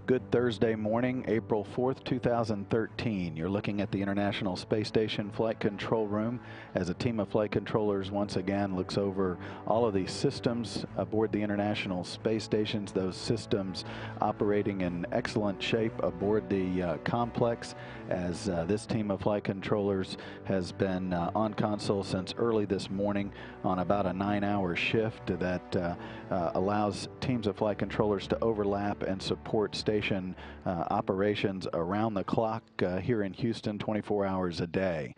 Good Thursday morning, April 4th, 2013. You're looking at the International Space Station Flight Control Room as a team of flight controllers once again looks over all of the systems aboard the International Space Stations, those systems operating in excellent shape aboard the complex, as this team of flight controllers has been on console since early this morning on about a 9-hour shift that allows teams of flight controllers to overlap and support station operations around the clock here in Houston 24 hours a day.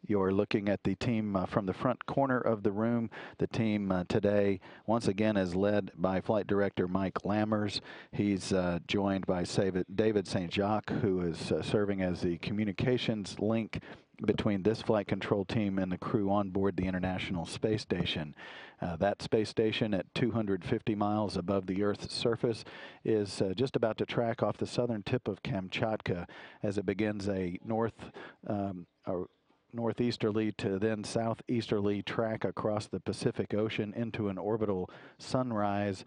You're looking at the team from the front corner of the room. The team today, once again, is led by Flight Director Mike Lammers. He's joined by David St. Jacques, who is serving as the communications link between this flight control team and the crew on board the International Space Station. That space station at 250 miles above the Earth's surface is just about to track off the southern tip of Kamchatka as it begins a northeasterly to then southeasterly track across the Pacific Ocean into an orbital sunrise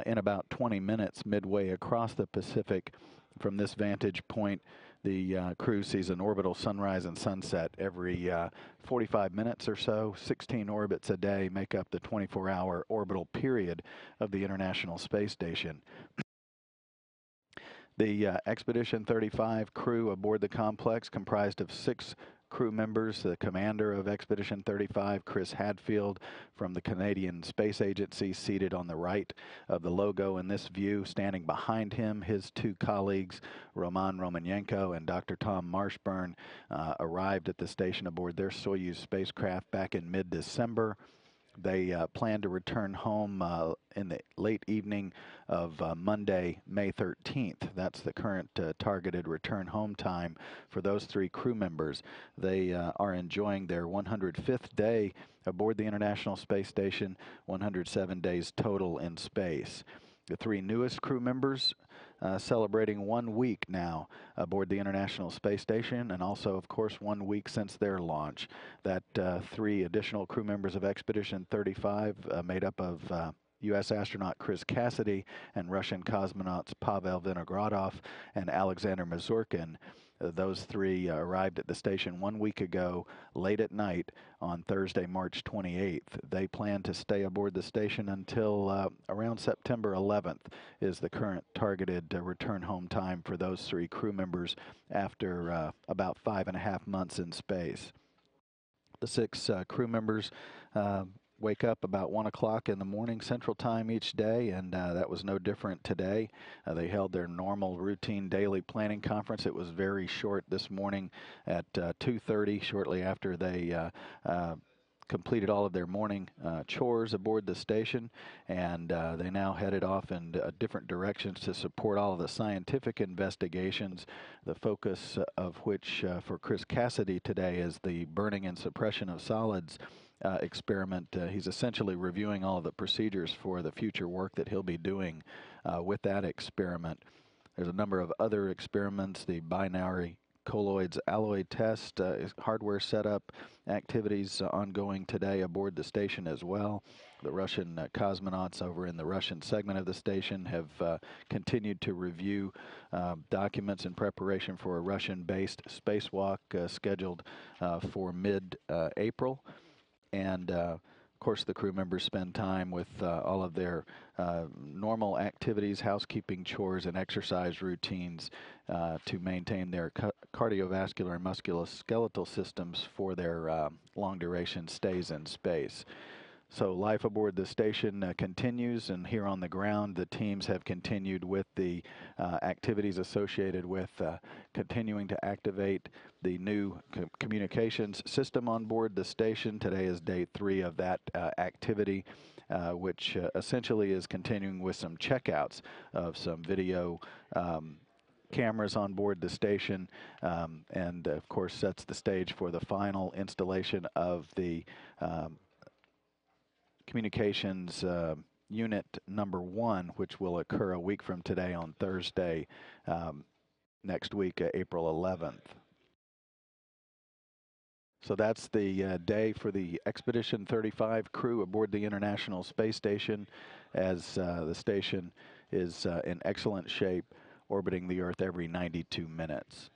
in about 20 minutes midway across the Pacific. From this vantage point, the crew sees an orbital sunrise and sunset every 45 minutes or so. 16 orbits a day make up the 24-hour orbital period of the International Space Station. The Expedition 35 crew aboard the complex, comprised of 6 crew members. The commander of Expedition 35, Chris Hadfield, from the Canadian Space Agency, seated on the right of the logo in this view. Standing behind him, his 2 colleagues, Roman Romanenko and Dr. Tom Marshburn, arrived at the station aboard their Soyuz spacecraft back in mid-December. They plan to return home in the late evening of Monday, May 13th. That's the current targeted return home time for those 3 crew members. They are enjoying their 105th day aboard the International Space Station, 107 days total in space. The 3 newest crew members celebrating 1 week now aboard the International Space Station, and also, of course, 1 week since their launch. That 3 additional crew members of Expedition 35 made up of U.S. astronaut Chris Cassidy and Russian cosmonauts Pavel Vinogradov and Alexander Mazurkin. Those 3 arrived at the station 1 week ago, late at night on Thursday, March 28th. They plan to stay aboard the station until around September 11th is the current targeted return home time for those 3 crew members after about 5.5 months in space. The 6 crew members wake up about 1 o'clock in the morning Central Time each day, and that was no different today. They held their normal routine daily planning conference. It was very short this morning at 2:30, shortly after they completed all of their morning chores aboard the station, and they now headed off in different directions to support all of the scientific investigations, the focus of which for Chris Cassidy today is the burning and suppression of solids experiment. He's essentially reviewing all of the procedures for the future work that he'll be doing with that experiment. There's a number of other experiments, the binary colloids alloy test, hardware setup activities ongoing today aboard the station as well. The Russian cosmonauts over in the Russian segment of the station have continued to review documents in preparation for a Russian-based spacewalk scheduled for mid-April. And of course, the crew members spend time with all of their normal activities, housekeeping chores, and exercise routines to maintain their cardiovascular and musculoskeletal systems for their long-duration stays in space. So life aboard the station continues, and here on the ground, the teams have continued with the activities associated with continuing to activate the new communications system on board the station. Today is day 3 of that activity, which essentially is continuing with some checkouts of some video cameras on board the station, and of course sets the stage for the final installation of the communications unit number 1, which will occur a week from today on Thursday next week, April 11th. So that's the day for the Expedition 35 crew aboard the International Space Station, as the station is in excellent shape. orbiting the Earth every 92 minutes.